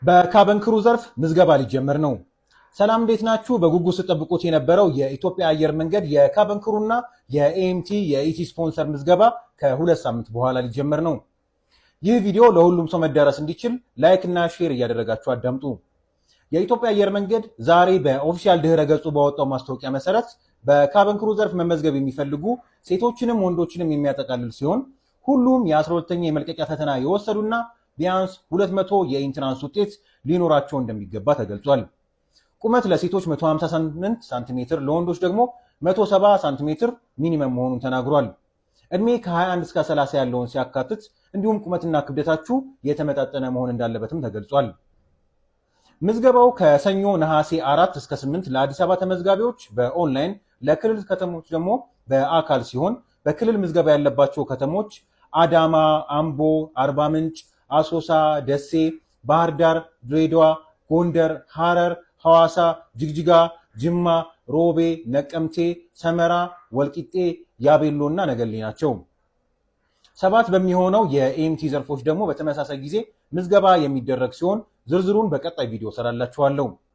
በካበንክሩ ዘርፍ ምዝገባ ሊጀመር ነው። ሰላም እንዴት ናችሁ? በጉጉት ስጠብቁት የነበረው የኢትዮጵያ አየር መንገድ የካበንክሩና የኤምቲ የኢቲ ስፖንሰር ምዝገባ ከ2 ሳምንት በኋላ ሊጀመር ነው። ይህ ቪዲዮ ለሁሉም ሰው መዳረስ እንዲችል ላይክ እና ሼር እያደረጋችሁ አዳምጡ። የኢትዮጵያ አየር መንገድ ዛሬ በኦፊሻል ድህረ ገጹ ባወጣው ማስታወቂያ መሰረት በካበንክሩ ዘርፍ መመዝገብ የሚፈልጉ ሴቶችንም ወንዶችንም የሚያጠቃልል ሲሆን ሁሉም የ12ኛ የመልቀቂያ ፈተና የወሰዱና ቢያንስ 200 የኢንትራንስ ውጤት ሊኖራቸው እንደሚገባ ተገልጿል። ቁመት ለሴቶች 158 ሳንቲሜትር ለወንዶች ደግሞ 170 ሳንቲሜትር ሚኒመም መሆኑን ተናግሯል። እድሜ ከ21 እስከ 30 ያለውን ሲያካትት እንዲሁም ቁመትና ክብደታችሁ የተመጣጠነ መሆን እንዳለበትም ተገልጿል። ምዝገባው ከሰኞ ነሐሴ 4 እስከ 8 ለአዲስ አበባ ተመዝጋቢዎች በኦንላይን ለክልል ከተሞች ደግሞ በአካል ሲሆን በክልል ምዝገባ ያለባቸው ከተሞች አዳማ፣ አምቦ፣ አርባ ምንጭ፣ አሶሳ፣ ደሴ፣ ባህር ዳር፣ ድሬዳዋ፣ ጎንደር፣ ሐረር፣ ሐዋሳ፣ ጅግጅጋ፣ ጅማ፣ ሮቤ፣ ነቀምቴ፣ ሰመራ፣ ወልቂጤ፣ ያቤሎ እና ነገሌ ናቸው። 7 በሚሆነው የኤምቲ ዘርፎች ደግሞ በተመሳሳይ ጊዜ ምዝገባ የሚደረግ ሲሆን ዝርዝሩን በቀጣይ ቪዲዮ ሰራላችኋለሁ።